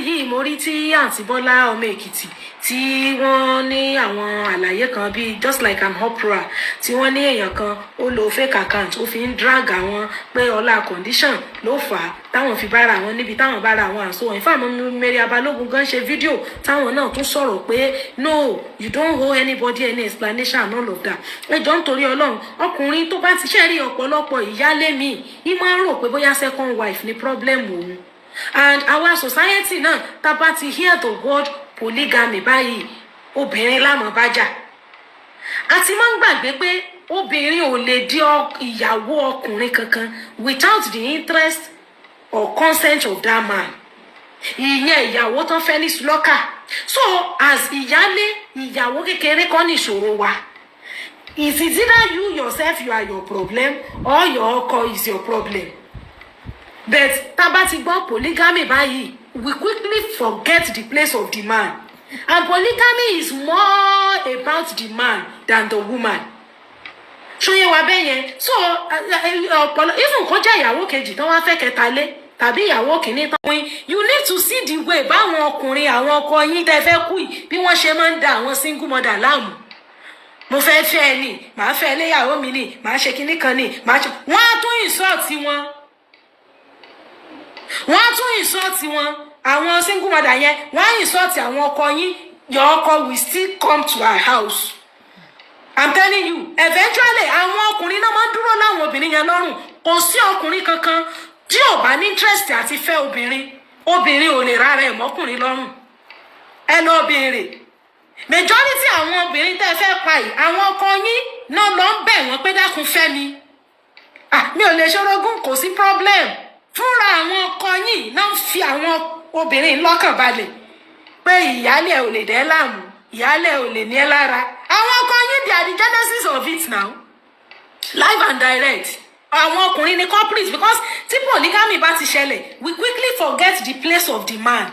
yìí mo rí tí àǹtí Bọ́lá ọmọ Èkìtì tí wọ́n ní àwọn àlàyé kan bíi just like an opera tí wọ́n ní èèyàn kan ó lo fake account ó fi ń drag àwọn pé ọlá condition ló fà á táwọn fi bára àwọn níbi táwọn bára àwọn àṣọ ìfà àwọn Mary Abalógun gan ṣe fídíò táwọn náà tún sọ̀rọ̀ pé no you don't owe anybody any explanation and all of that. ẹjọ́ nítorí Ọlọ́run ọkùnrin tó bá ti ṣe rí ọ̀pọ̀lọpọ̀ ìyálé mi í máa ń rò pé bóyá second wife ni problem òun. And our society náà tá bá ti hear the word polygamy báyìí obìnrin lámọ̀ bá jà. àti máa ń gbàgbé pé obìnrin ò lè di ìyàwó ọkùnrin kankan without the interest or consent of that man. ìyẹn ìyàwó tán fẹ́ ní sùlọ́kà. So as ìyàwó kékeré kọ́ ní ìṣòro wa. Is it either you yourself you are your problem or your ọkọ is your problem? But tá bá ti gbọ́ polygamy báyìí, we quickly forget the place of the man. And polygamy is more about the man than the woman. Ṣóyè wa bẹ́ẹ̀ yẹn. So even kó jẹ́ ìyàwó kejì tán wá fẹ́ kẹta lé tàbí ìyàwó kìíní tán wín, you need to see the way báwọn ọkùnrin àwọn ọkọ yín tẹ́ fẹ́ kú yìí bí wọ́n ṣe máa ń da àwọn single mother láàmú. Mo fẹ́ fẹ́ ẹ ní, màá fẹ́ léyàwó mi ní, màá ṣe kinní kan ní, màá ṣe. Wọ́n á tún insult wọn. Wọ́n á tún insult wọn. Àwọn single mother yẹn, wọ́n á insult àwọn ọkọ yín. Your ọkọ will still come to our house. I'm telling you, eventually àwọn ọkùnrin náà máa ń dúró láwọn obìnrin yẹn lọ́rùn. Kò sí ọkùnrin kankan tí ò bá ní interest àti fẹ́ obìnrin. Obìnrin ò lè rárá ẹ̀ mọ́kùnrin lọ́rùn. Ẹ lọ béèrè. Majority àwọn obìnrin tẹ́ fẹ́ pa yìí, àwọn ọkọ yín náà lọ ń bẹ̀ wọ́n pé dákun fẹ́ mi. Mi ò lè ṣorogún, kò sí problem. Fúnra àwọn ọkọ yín náà ń fi àwọn obìnrin lọ́kàn balẹ̀ pé ìyálé ò lè dẹ́ láàmú, ìyálé ò lè ní ẹ́ lára. Àwọn ọkọ yín they are the genesis of it now. Live and direct. Àwọn ọkùnrin ni culprits because tí polygamy bá ti ṣẹlẹ̀, we quickly forget the place of the man.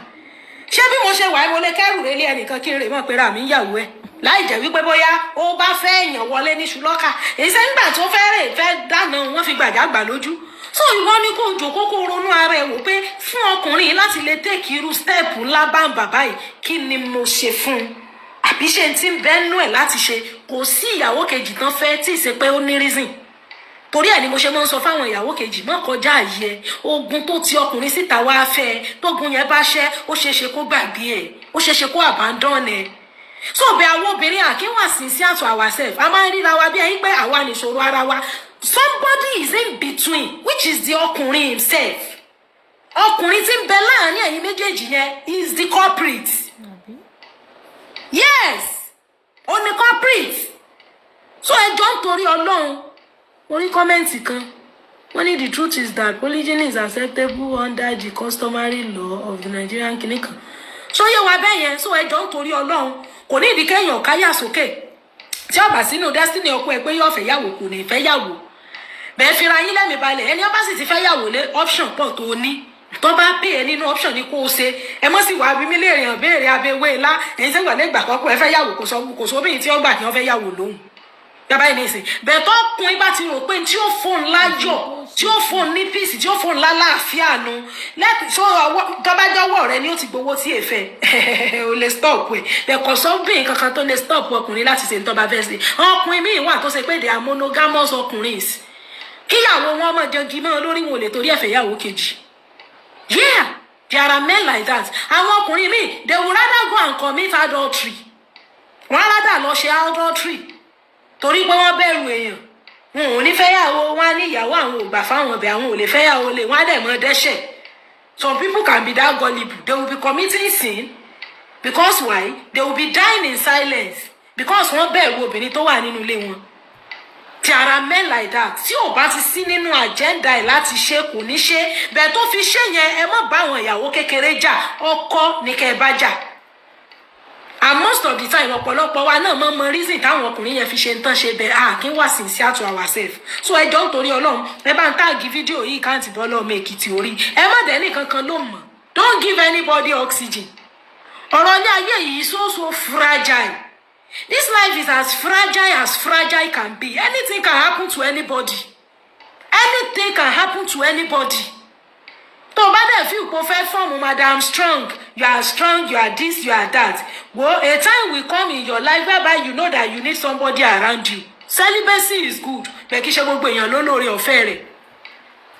Ṣé bí mo ṣe wà mo lè kẹ́rù relé ẹnìkan kí n rè mọ̀ pé ra mi ń yàwó ẹ̀ láì jẹ́ wípé bóyá ó bá fẹ́ èèyàn wọlé ní ṣùlọ́kà èyí sẹ́ nígbà tó fẹ́ dáná wọ́n fi gbàjágbà lójú. So ìwọ ní kó jòkó kó ronú ara ẹ̀ wò pé fún ọkùnrin láti lè take irú step ńlá bá ń bàbá yìí kí ni mo ṣe fún un àbí ṣe ti ń bẹ́nu ẹ̀ láti ṣe. Kò sí ìyàwó kejì tán fẹ́ tí ì ṣe pé ó ní reason. Torí ẹ̀ ni mo ṣe máa ń sọ fáwọn ìyàwó kejì mọ́ kọjá àyè ogun tó ti ọkùnrin síta wá fẹ́ tógun yẹn bá ṣẹ́ ó ṣeéṣe kó gbàgbé ẹ̀ ó ṣeéṣe kó abandon ẹ̀. So bẹ́ẹ̀ àwọn obìnrin àkínwà sincere to ourselves a máa ń ríra wa bí ẹ̀yin pé àwa nìṣòro ara wa. Somebody is in between which is the ọkùnrin himself. Ọkùnrin tí ń bẹ láàrin ẹ̀yin méjèèjì yẹn is the culprit. Yes, ó ní culprit. So ẹjọ́ nítorí Ọlọ́run. Mo rí kọ́mẹ́ǹtì kan wọ́n ní the truth is that polygyny is acceptable under the customary law of the Nigerian kìnìkan. Ṣóyè wa bẹ́ẹ̀ yẹn so ẹjọ́ nítorí Ọlọ́run kò ní ìdí kéèyàn káyà sókè tí ọba sínú destiny ọkọ ẹ pé yóò fẹ́ yàwó kò ní fẹ́ yàwó. Bẹ́ẹ̀ fira yín lẹ́mìí balẹ̀ ẹni ọba sì ti fẹ́ yàwó lé option pọ̀ tó ní tó bá pè é nínú option ní kó o ṣe ẹ mọ́ sí wàá bí mi léèrè hàn béèrè abẹ́wé ńlá ẹ̀yin sẹ́gbà lẹ́gbà kọ́kọ́ ẹ fẹ́ yàwó kò sọ bíyìn tí ó gbà kí wọ́n fẹ́ yàwó lóhùn. Yàbá yìí nìsín bẹ́ẹ̀ tó kún ibà ti rò pé tí ó fóun láyọ̀ tí ó fóun ní píìsì tí ó fóun lálàáfíà nu lẹ́tì tó tọ́bájọ́wọ́ rẹ ni ó ti gbowó tí èèfẹ́ ò lè stop ẹ̀ bẹ́ẹ̀ kò sọ́bìn kankan tó lè stop ọkùnrin láti ṣe nítorí fẹ́ ṣe. Ọkùnrin míì wà tó ṣe pé they are monogamous ọkùnrin kíyàwó wọn mọ̀ jọgí mọ́ lórí wọn ò lè torí ẹ̀fẹ̀ yàwó kejì. Yeah, there are men like that. Àwọn ọkùnrin míì they would rather go and commit adultery. Wọ́n rather lọ ṣe adultery torí pé wọ́n bẹ̀rù èèyàn wọn ò ní fẹ́yàwó wọn á ní ìyàwó àwọn ò gbà fáwọn ọbẹ̀ àwọn ò lè fẹ́yàwó lè wọ́n á dẹ̀ mọ́ dẹ́ṣẹ̀. Some people can be that gullible. They will be committing sin because why? They will be dying in silence because wọ́n bẹ̀rù obìnrin tó wà nínú ilé wọn. There are men like that. Tí ò bá ti sí nínú agenda ẹ̀ láti ṣe kò ní ṣe bẹ́ẹ̀ tó fi ṣe yẹn ẹ má bá àwọn ìyàwó kékeré jà ọkọ ní kẹ́ ẹ bá jà. And most of the time ọ̀pọ̀lọpọ̀ wa náà mọ reason táwọn ọkùnrin yẹn fi ṣe ń tán ṣe bẹ́ẹ̀ kí n wà sincere to ourselves. So ẹjọ́ nítorí Ọlọ́run ẹ bá ń táàgì fídíò yìí káàntì bọ́lá ọmọ Èkìtì orí ẹ má dẹ́ni kankan ló mọ̀. Don't give anybody oxygen. Ọ̀rọ̀ ní ayé yìí so fragile. This life is as fragile can be. Anything can happen to anybody. Anything can happen to anybody. tó bá dẹ̀ fi ipò fẹ́ fọ́ọ̀mù madam strong, you are this, you are that. Well, a time will come in your life whereby you know that you need somebody around you. Celibacy is good, bẹ́ẹ̀ kí ṣe gbogbo èèyàn ló lóore ọ̀fẹ́ rẹ̀.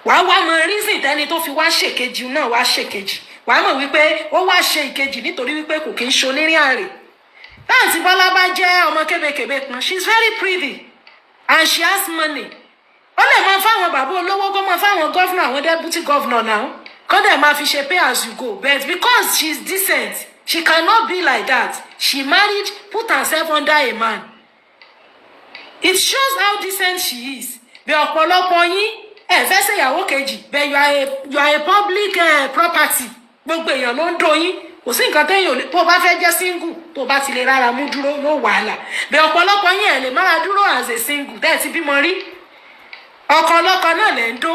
Wàá wá mọ reason tẹ́ni tó fi wá ṣèkejì náà wá ṣèkejì. Wàá mọ̀ wípé ó wá ṣe ìkejì nítorí wípé kò kí ń ṣonírìn àrè. Láǹtí Bọ́lá bá jẹ́ ọmọ kébékébé kan, she is very pretty and she has money. Ó lè máa fáwọn bàbá olówó kó máa fáwọn gọ́fúnà àwọn deputy governor náà. Kọ́ dẹ̀ máa fi ṣe pay as you go. But because she is decent, she cannot be like that. She married, put herself under a man. It shows how decent she is. Bí ọ̀pọ̀lọpọ̀ yín ẹ fẹ́ ṣe ìyàwó kejì, but you are a public property. Gbogbo èèyàn ló ń dó yín. Kò sí nǹkan téèyàn tó bá fẹ́ jẹ́ single tó bá ti lè rárá mú dúró ló wàhálà. Bí ọ̀pọ̀lọpọ̀ yín ẹ lè máa dúró as a single tẹ́ ẹ ti bímọ rí. Ọkọ ọlọ́kọ náà lẹ́ ń dó.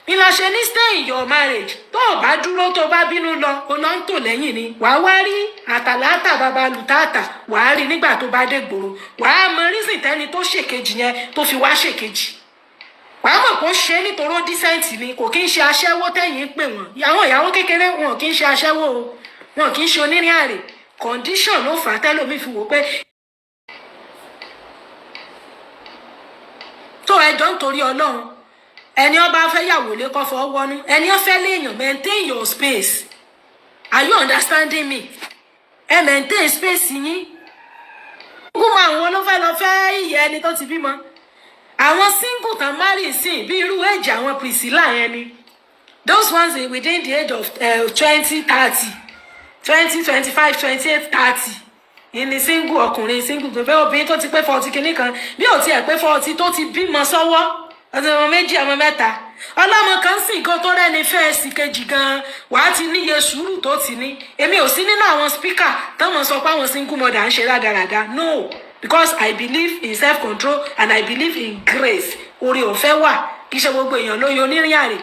Ìlà ṣe ní stay in your marriage. Tó o bá dúró tó bá bínú lọ, o lọ ń tò lẹ́yìn ni. Wàá wá rí àtàlátà bàbá lùtàtà. Wàá rí nígbà tó bá dé gbòòrò. Wàá mọ reason tẹ́ni tó ṣèkejì yẹn tó fi wá ṣèkejì. Wàá mọ̀ kó ṣe nítorí decent ni, kò kí ń ṣe aṣẹ́wó tẹ́yìn ń pè wọ́n. Àwọn ìyàwó kékeré wọn kì í ṣe aṣẹ́wó o. Wọn kì í ṣe onírìn àrè. Condition ló fà á tẹ́lómi fi wò pé tó ẹjọ́ nítorí Ọlọ́run. Ẹni ó bá fẹ́ yàwó lé kó fọwọ́ wọnú. Ẹni ó fẹ́ léèyàn, maintain your space. Are you understanding me? Ẹ maintain space yín. Gúnmọ̀ àwọn ló fẹ́ lọ fẹ́ ìyẹ́ ẹni tó ti bímọ. Àwọn single tán marry sí bí irú age àwọn Priscilla yẹn ni. Those ones within the age of 20, 30, 20, 25, 28, 30. Ìní single ọkùnrin single tó fẹ́ obìnrin tó ti pé 40 kìíní kan. Bí ò tiẹ̀ pé 40 tó ti bímọ sọ́wọ́. Ọmọ méjì ọmọ mẹ́ta. Ọlọ́mọ kan sì kó tó rẹ́ni fẹ́ sí kejì gan-an. Wàá ti níye sùúrù tó ti ní. Èmi ò sí nínú àwọn speaker táwọn sọ pé àwọn single mother ń ṣe rádaràda. No, because I believe in self-control and I believe in grace. Oore ọ̀fẹ́ wà. Kì í ṣe gbogbo èèyàn ló yọ onírìn àrè.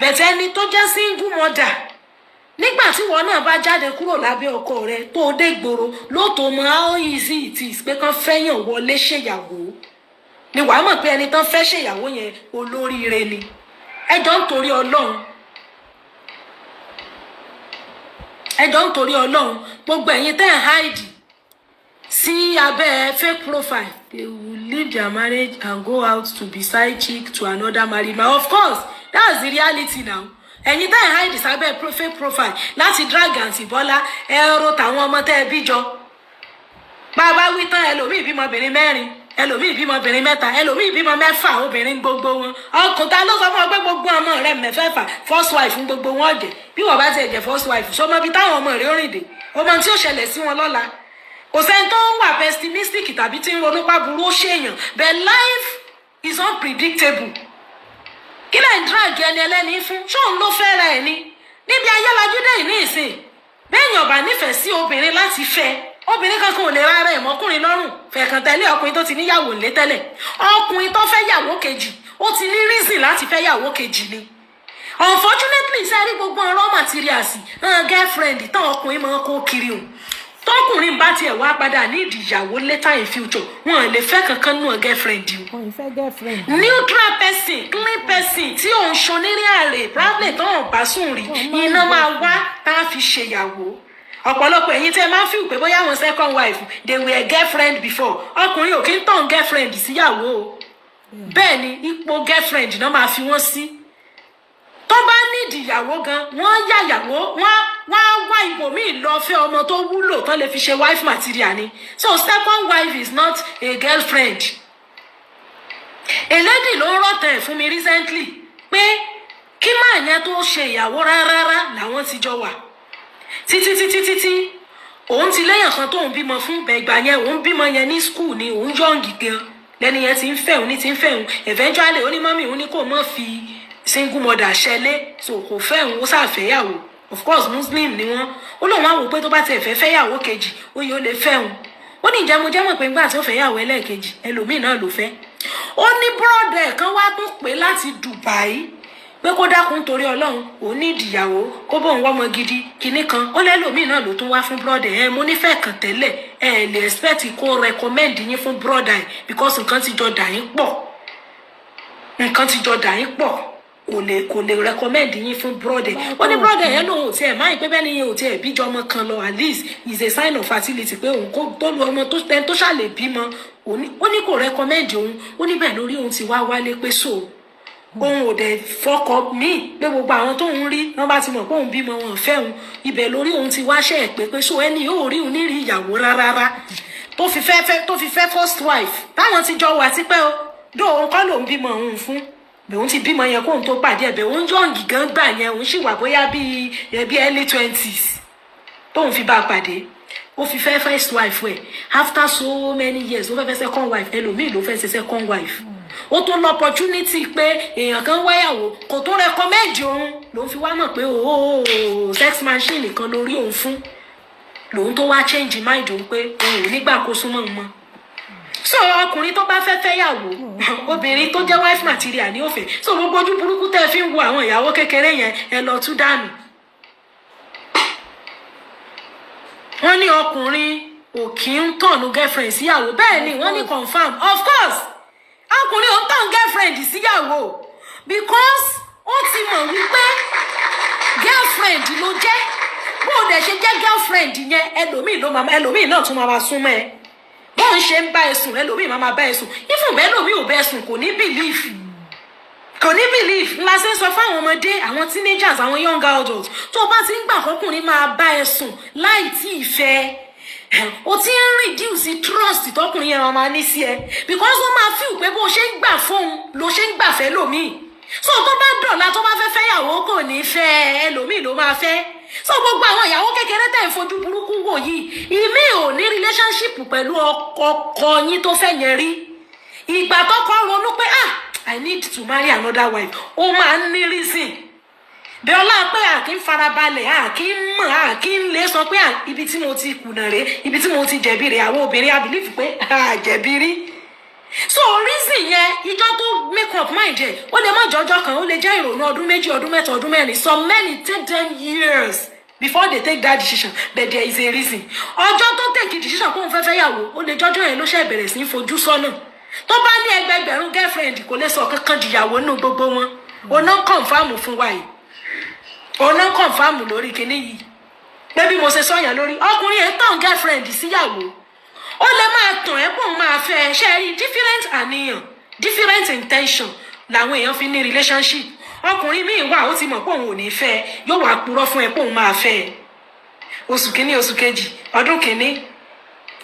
Bẹ̀tẹ̀ ẹni tó jẹ́ single mother. Nígbà tí wọn náà bá jáde kúrò lábẹ́ ọkọ rẹ̀ tó dé gbòòrò lóòótọ́ mọ how easy it is pé kán fẹ́yàn wọlé ṣèyàwó. Ni wàá mọ̀ pé ẹni tán fẹ́ ṣèyàwó yẹn olóríire ni. Ẹjọ́ nítorí Ọlọ́run. Ẹjọ́ nítorí Ọlọ́run. Gbogbo ẹ̀yin tẹ́ ẹ̀ hide sí abẹ́ fake profile. They will leave their marriage and go out to be side chick to another married man. Of course, that's the reality now. Ẹ̀yin tẹ́ ẹ̀ hide sábẹ́ fake profile láti drag Àǹtí Bọ́lá ẹ̀rọ tàwọn ọmọ tẹ́ ẹ bí jọ. Bàbá wí tán ẹlòmíì bímọbìnrin mẹ́rin. Ẹlòmíì bímọ obìnrin mẹ́ta, ẹlòmíì bímọ mẹ́fà obìnrin gbogbo wọn. Ọkùnrin ta ló sọ fún ọ pé gbogbo ọmọ rẹ mẹ́fẹ̀ẹ̀fà first wife gbogbo wọn jẹ. Bí wọ́n bá tiẹ̀ jẹ́ first wife, sọmọ bí táwọn ọmọ rẹ̀ ó rìn dé. Ọmọ tí ó ṣẹlẹ̀ sí wọn lọ́la. Kò sẹ́ni tó ń wà pessimistic tàbí tí ń ronú pa burú ó ṣèyàn. But life is unpredictable. Kí lẹ́yìn drag ẹni ẹlẹ́ni fún? Ṣóun ló fẹ́ ra ẹ̀ ni? Níbi ayélujáde dé ìní ìsìn. Bẹ́ẹ̀yàn bá nífẹ̀ẹ́ sí obìnrin láti fẹ́. Obìnrin kankan ò lè rárá ẹ̀ mọ́kùnrin lọ́rùn fẹ̀kàn tẹ́lẹ̀ ọkùnrin tó ti níyàwó ńlé tẹ́lẹ̀. Ọkùnrin tó fẹ́ yàwó kejì ó ti ní reason láti fẹ́ yàwó kejì ni. Unfortunately sẹ́rí gbogbo raw materials girlfriend tán ọkùnrin máa kó kiri o. Tọkùnrin bá tiẹ̀ wá padà ní ìdìyàwó later in future wọn lè fẹ́ kankan nù girlfriend o. Wọ́n fẹ́ girlfriend. Neutral person, clean person tí òun ṣonírìn àrè probably tán bá sùn rí iná máa wá tá a fi ṣèyàwó. Ọ̀pọ̀lọpọ̀ ẹ̀yin tẹ́ máa ń feel pé bóyá àwọn second wife they were girlfriend before. Ọkùnrin ò kí ń tàn girlfriend síyàwó o. Bẹ́ẹ̀ ni ipò girlfriend náà máa fi wọ́n sí. Tó bá nídìí ìyàwó gan, wọ́n yàyàwó, wọ́n á wá ibòmíì lọ fẹ́ ọmọ tó wúlò tán lè fi ṣe wife material ni. So second wife is not a girlfriend. A lady ló ń rọ̀tẹ̀ fún mi recently pé kí máa yẹn tó ṣe ìyàwó rárá làwọn ti jọ wà. Títí òun ti léyàn kan tóun bímọ fún bẹ̀gbà yẹn òun bímọ yẹn ní school ni òun yọ̀ǹgì gan lẹ́ni yẹn ti ń fẹ́ òun eventually ó ní mọ́mì òun ní kò mọ́ fi single mother ṣẹlẹ̀ so kò fẹ́ òun ó ṣàfẹ́yàwó of course Muslim ni wọ́n ó lóun á wò pé tó bá tiẹ̀ fẹ́ fẹ́yàwó kejì ó yẹ ó lè fẹ́ òun ó ní ìjẹmujẹmọ pé nígbà tí ó fẹ́yàwó ẹlẹ́ẹ̀kejì ẹlòmíì náà ló fẹ́ ó ní bọ́ọ̀dẹ̀ kan wá tún pé láti Dubai pé kó dákun torí Ọlọ́run ò ní ìdìyàwó kó bóun wọ́mọ gidi kinní kan ó lẹ́lòmíì náà ló tún wá fún brọ́dẹ̀ mo nífẹ̀ẹ́ kan tẹ́lẹ̀ lè expect kó recommend yín fún brọ́dà because nǹkan ti jọ dà yín pọ̀ kò lè recommend yín fún brother ó ní brother yẹn lòun ò tiẹ̀ máa ń pẹ́ bẹ́ẹ̀ ni yẹn ò tiẹ̀ bíjọ ọmọ kan lọ at least is a sign of fertility pé òun kó tó lu ọmọ tó ṣàlè bímọ ó ní kò recommend òun ó ní bẹ́ẹ̀ lórí òun ti wá wálé pé so òun ò dẹ̀ fọkọ míì pé gbogbo àwọn tó ń rí wọn bá ti mọ̀ pé òun bímọ wọn fẹ́ òun ibẹ̀ lórí òun ti wá ṣẹ́ ẹ̀ pé so ẹni yóò rí òun nírìí ìyàwó rárá tó fi fẹ́ first wife táwọn ti jọ wà tipẹ́ o dó òun kọ́ lòun bímọ òun fún bẹ̀rún ti bímọ yẹn kóun tó pàdé ẹ̀bẹ̀ òun yọ̀ǹgì gan gbà yẹn òun sì wà bóyá bíi early 20s tóun fi bá a pàdé ó fi fẹ́ first wife ẹ̀ after so many years ó fẹ́ fẹ́ second wife ẹlòmíì ló fẹ́ ṣe second wife ó tó lọ opportunity pé èèyàn kan wáyàwó kò tó recommend òun lòun fi wá mọ̀ pé sex machine kan lórí òun fún lòun tó wá change mind òun pé òun ò nígbà kó súnmọ́ òun mọ́ so ọkùnrin tó bá fẹ́ fẹ́yàwó obìnrin tó jẹ́ wife material ní òfẹ́ so gbogbo ojú burúkú tẹ́ fi ń wo àwọn ìyàwó kékeré yẹn ẹ lọ tú dànù. wọ́n ní ọkùnrin ò kí ń tọ̀nù girlfriend síyàwó bẹ́ẹ̀ ni wọ́n ní confam of course ọkùnrin ò ń tọ̀nù girlfriend síyàwó because ó ti mọ̀ wípé girlfriend ló jẹ́ bó o dẹ̀ ṣe jẹ́ girlfriend yẹn ẹlòmíì náà tún máa súnmọ́ ẹ bọ́n ṣe ń bá ẹ sùn ẹlòmíì máa bá ẹ sùn ifun bẹ́ẹ̀ lòmíì ò bẹ́ẹ̀ sùn kò ní belief ńlá ṣe ń sọ fáwọn ọmọdé àwọn teenagers àwọn young adults tó o bá ti ń gbà kọkùnrin máa bá ẹ sùn láì tí ì fẹ́ o ti ń reduce trust tọkùnrin yẹn máa ní sí ẹ because ó máa feel pé bó o ṣe ń gbà fóun ló ṣe ń gbà fẹ́ lòmíì so tó bá dọ̀la tó bá fẹ́ fẹ́yàwó kò ní fẹ́ ẹlòmíì ló máa fẹ́ so gbogbo àwọn ìyàwó kékeré tẹ̀ ń fojú burúkú wò yìí ìmí ò ní relationship pẹ̀lú ọkọ yín tó fẹ́ yẹn rí ìgbà tọkọ ronú pé I need to marry another wife ó máa ń ní reason bẹ́ẹ̀ ọlá pé kí n farabalẹ̀ kí n mọ̀ kí n lè sọ pé ibi tí mo ti kùnà rè ibi tí mo ti jẹ̀bi rè àwọn obìnrin I believe pé jẹ̀bi rí so reason yẹn ìjọ tó make up mind ẹ ó lè má jọjọ kan ó lè jẹ́ ìrònú ọdún méjì ọdún mẹ́ta ọdún mẹ́rin some men take them years before they take that decision but there is a reason ọjọ́ tó take decision kó n fẹ́ fẹ́yàwó ó lè jọjọ́ yẹn ló ṣe bẹ̀rẹ̀ sí fojú sọ́nà tó bá ní ẹgbẹgbẹ̀rún girlfriend kò lè sọ kankan dìyàwó nínú gbogbo wọn ọ̀nà confam fún wa yìí ọ̀nà confam lórí kinní yìí pé bí mo ṣe sọyàn lórí ọkùnrin yẹn tàn girlfriend síyàwó ó lè máa tàn ẹ́ pọ̀ máa fẹ́ ṣe rí different àníyàn different intention làwọn èèyàn fi ní relationship ọkùnrin míì wà ó ti mọ̀ pé òun ò ní fẹ́ yóò wá purọ́ fún ẹ pé òun máa fẹ́ oṣù kìíní oṣù kejì ọdún kìíní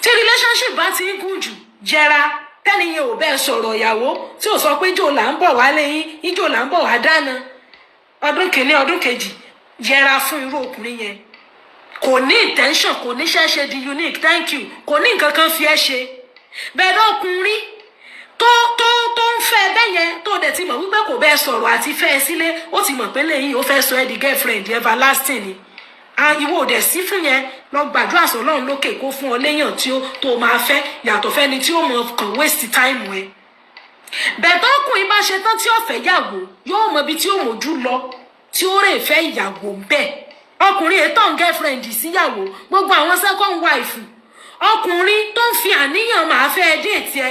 tí relationship bá ti ń gùn jù jẹra tẹ́niyẹn ò bẹ́ẹ̀ sọ̀rọ̀ ìyàwó tí ò sọ pé ìjò là ń bọ̀ wá lẹ́yìn ìjò là ń bọ̀ wá dáná ọdún kìíní ọdún kejì yẹra fún irú ọkùnrin yẹn kò ní intention kò ní ṣe di unique thank you kò ní nǹkan kan fi ẹ́ ṣe bẹ́ẹ̀ lọ́kùnrin tó ń fẹ́ bẹ́ẹ̀ yẹn tó dẹ̀ ti mọ̀ wípé kò bẹ́ẹ̀ sọ̀rọ̀ àti fẹ́ ẹ sílé ó ti mọ̀ pé lẹ́yìn ó fẹ́ sọ ẹ́ di girlfriend everlasting ni ìwọ ò dẹ̀ sí fún yẹn lọ gbàdúrà sọ Ọlọ́run lókè kó fún ọ léèyàn tí ó tó máa fẹ́ yàtọ̀ fẹ́ni tí ó mọ̀ kàn waste time ẹ bẹ́ẹ̀ tó ọkùnrin bá ṣe tán tí ó fẹ́ yàwó yóò mọ ibi tí ó mójú lọ tí ó rè fẹ́ ìyàwó bẹ́ẹ̀ ọkùnrin ètò girlfriend síyàwó gbogbo àwọn second wife ọkùnrin tó ń fi àníyàn máa fẹ́ déètì ẹ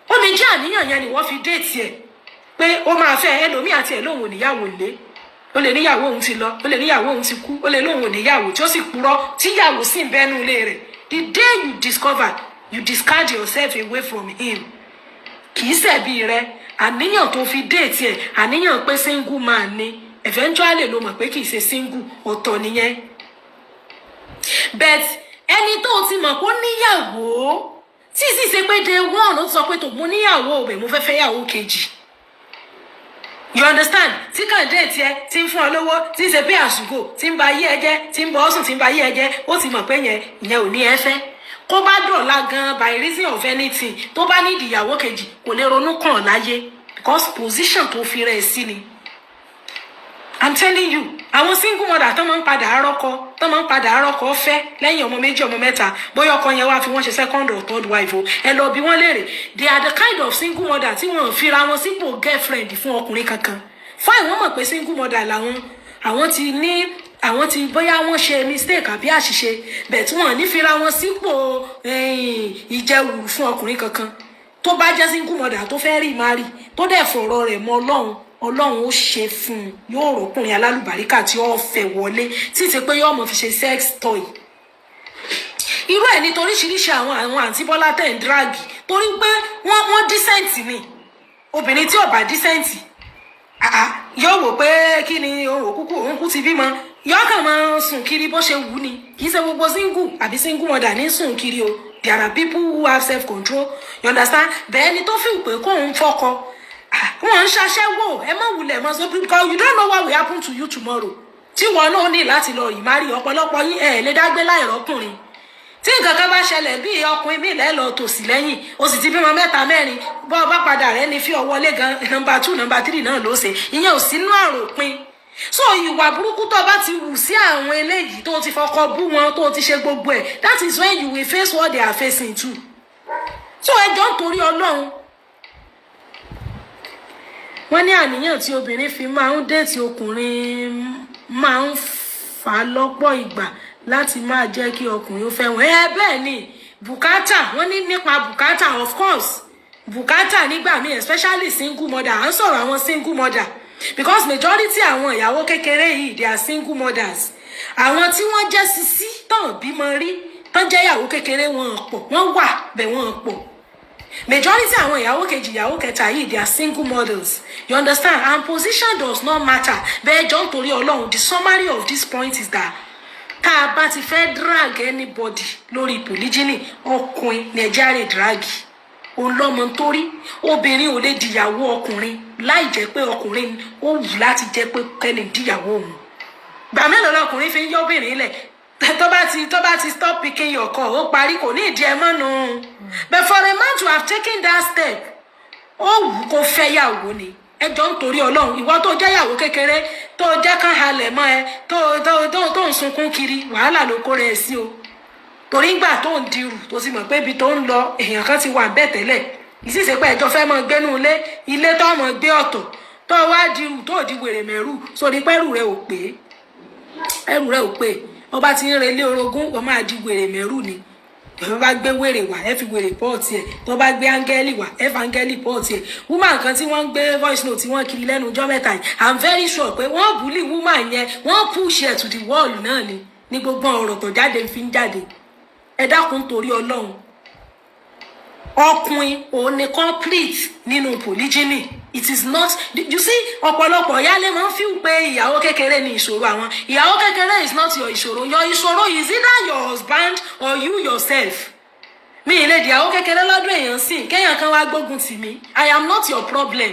ó ní jẹ́ àníyàn yẹn ni wọ́n fi déètì ẹ pé ó máa fẹ́ ẹlòmíì àti ẹ̀ lóun ò níyàwó lé ó lè níyàwó òun ti lọ ó lè níyàwó òun ti kú ó lè lóun ò níyàwó tí ó sì purọ́ tíyàwó sì ń bẹ́nu ilé rẹ̀ the day you discover you discard yourself away from him kì í ṣẹ̀bi rẹ àníyàn tó fi déètì ẹ àníyàn pé single man ni eventually ló mọ̀ pé kì í ṣe single ọ̀tọ̀ nìyẹn but ẹni tó ti mọ̀ kó níyàwó tí sì ṣe pé day one ó sọ pé tó mo níyàwó ọbẹ̀ mo fẹ́ fẹ́ yàwó kejì you understand tí kàn dé tiẹ̀ tí ń fún ọ lówó tí ń ṣe pé àsùkò tí ń ba yí ẹ jẹ́ tí ń bọ ọsùn tí ń ba yí ẹ jẹ́ ó ti mọ̀ pé ìyẹn ò ní ẹ fẹ́ kó bá dọ̀la gan by reason of anything tó bá ní ìdìyàwó kejì kò lè ronú kàn láyé because position tó fi rẹ̀ sí ni. I'm telling you àwọn single mother tó máa ń padà àrọ́kọ fẹ́ lẹ́yìn ọmọ méjì ọmọ mẹ́ta bóyá ọkọ yẹn wá fi wọ́n ṣe second or third wife o ẹ lọ bí wọ́n léèrè they are the kind of single mother tí wọ́n fira wọn sípò girlfriend fún ọkùnrin kankan fine wọ́n mọ̀ pé single mother làwọn àwọn ti bóyá wọ́n ṣe mistake àbí àṣìṣe bẹ́ẹ̀ tí wọ́n ní fira wọn sípò ìjẹwùrù fún ọkùnrin kankan tó bá jẹ́ single mother tó fẹ́ rí marry tó dẹ̀ fọ̀rọ̀ rẹ̀ mọ́ Ọlọ́run Ọlọ́run ó ṣe fún un yóò rọ́kùnrin alálùbáríkà tí ó fẹ́ wọlé títí pé yóò mọ̀ fi ṣe sex toy. Irú ẹ̀ ní toríṣiríṣi àwọn àǹtí Bọ́lá tẹ̀ ń dráàgì torí pé wọ́n dísẹ́ǹtì ni. Obìnrin tí ò bá dísẹ́ǹtì yóò wò pé kí ni òun kú ti bímọ yóò kàn máa sùn kiri bó ṣe wù ni. Kì í ṣe gbogbo single àbí single mother ní sùn kiri o. There are people who have self-control, you understand? Bẹ́ẹ̀ ni tó fi pé kóun fọ́kọ wọ́n ń ṣaṣẹ́wò ẹ má wulẹ̀ mọ́ so because you don't know what will happen to you tomorrow. Tí wọn náà ní láti lọ ìmárì ọ̀pọ̀lọpọ̀ yín ẹ̀ lè dágbé láìrọ́kùnrin. Tí nǹkan kan bá ṣẹlẹ̀ bí ọkùnrin mi lẹ́ lọ tòsí lẹ́yìn o sì ti bímọ 3 mẹ́rin bọ́ bá padà rẹ ní fi ọwọ́ lé gan number 2 number 3 náà ló ṣe ìyẹn ò sínú àròpin. So ìwà burúkú tó bá ti wù sí àwọn eléyìí tó ti fọkọ bú wọn tó ti ṣe gbogbo ẹ̀ that is when you will face what they are facing too. So ẹ jọ̀ọ́ nítorí Ọlọ́run. Wọ́n ní àníyàn tí obìnrin fi máa ń déètì ọkùnrin máa ń fà á lọ́pọ̀ ìgbà láti máa jẹ́ kí ọkùnrin ó fẹ́ wọn. Bẹ́ẹ̀ ni bùkátà wọ́n ní nípa bùkátà of course bùkátà nígbà míì especially single mother à ń sọ̀rọ̀ àwọn single mother because majority àwọn ìyàwó kékeré yìí they are single mothers. Àwọn tí wọ́n jẹ́ sisi tán bímọ rí tán jẹ́ ìyàwó kékeré wọn pọ̀ wọ́n wà bẹ́ẹ̀ wọ́n pọ̀. Majority àwọn ìyàwó kejì ìyàwó kẹta yìí they are single mothers, you understand, and position does not matter. Bẹ́ẹ̀ jọ nítorí Ọlọ́run the summary of this point is that tá a bá ti fẹ́ drag anybody lórí polygyny ọkùnrin ní ẹjẹ́ àrè dragi òun lọ́mọ nítorí obìnrin ò lè dìyàwó ọkùnrin láì jẹ́ pé ọkùnrin ó wù láti jẹ́ pé kẹ́ni dìyàwó òun. Gbà mélòó lọkùnrin fi ń yọ obìnrin lẹ̀ tó bá ti stop picking your call ó parí kò ní ìdí ẹ mọ́nu. But for a man to have taken that step ó wù kó fẹ́ yàwó ni. Ẹ jọ̀ọ́ nítorí Ọlọ́run ìwọ tó jẹ́ yàwó kékeré tó jẹ́ kán halẹ̀ mọ́ ẹ tó ń sunkún kiri wàhálà ló kó rẹ̀ sí o. Torí ìgbà tó ń dirù tó sì mọ̀ pé ibi tó ń lọ èèyàn kan ti wà bẹ́ẹ̀ tẹ́lẹ̀ ìsìsẹ́ pé ẹjọ́ fẹ́ mọ gbénú ilé tó mọ gbé ọ̀tọ̀ tó wá dirù tó di wèrè mẹ́rù sórí pẹ́rù rẹ̀ ò pé ọba ti ń relé orogún wọ́n máa di wèrè mẹ́rù ni. Tó bá gbé wèrè wá ẹ fi wèrè pọ́ọ̀tì ẹ̀ tó bá gbé áńgẹ́lì wá ẹ fi áńgẹ́lì pọ́ọ̀tì ẹ̀. Woman kan tí wọ́n ń gbé voice note tí wọ́n kiri lẹ́nu ọjọ́ mẹ́ta yìí I'm very sure pé wọ́n bully woman yẹn wọ́n push her to the wall náà ni ní gbogbo ọ̀rọ̀ tó jáde fi ń jáde. Ẹ dákun torí Ọlọ́run ọkùnrin òun ni complete nínú polygyny. It is not you see ọ̀pọ̀lọpọ̀ ìyálé máa ń fi pé ìyàwó kékeré ni ìṣòro àwọn. Ìyàwó kékeré is not your ìṣòro. Your ìṣòro is either your husband or you yourself. Mi ìlè ìyàwó kékeré lọ́dún èèyàn sìn kéèyàn kan wá gbógun tì mí. I am not your problem.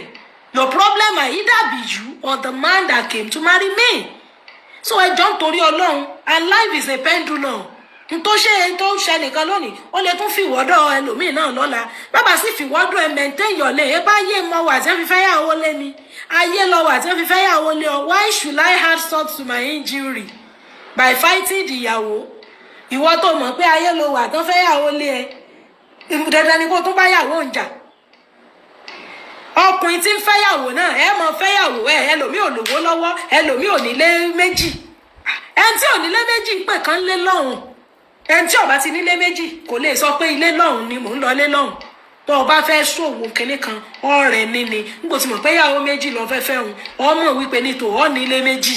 Your problem might either be you or the man that came to marry me. So ẹ jọ̀ọ́ nítorí Ọlọ́run and life is a pendulum. Tó ṣe nìkan lónìí ó lè tún fi wọ́dọ̀ ẹlòmíì náà lọ́la bàbá sì fi wọ́dọ̀ ẹ maintain your lane. Ẹ bá yé mọ wà tí wọ́n fi fẹ́ yàwó lé mi ayé lọ wà tí wọ́n fi fẹ́ yàwó lé ọ. Why should I add salt to my injury by fighting the ìyàwó? Ìwọ tó mọ̀ pé ayé lọ wà tó fẹ́ yàwó lé ẹ dandan ni kó tún bá yàwó ń jà. Ọkùnrin tí ń fẹ́ yàwó náà ẹ mọ fẹ́ yàwó ẹlòmíì ò lówó lọ́wọ́ ẹlòmíì ò nílé méjì ẹni tí ò nílé méjì ń pè kán lé lọ́hùn. Ẹni tí ó bá ti nílé méjì kò lè sọ pé ilé lọ́hùn ni mò ń lọ ilé lọ́hùn. Tó o bá fẹ́ ṣòwò kinní kan ọ̀rẹ́ níní nígbà tí mọ̀ pé ìyàwó méjì lọ fẹ́ òun ọmọ wípé ní tò ọ́ nílé méjì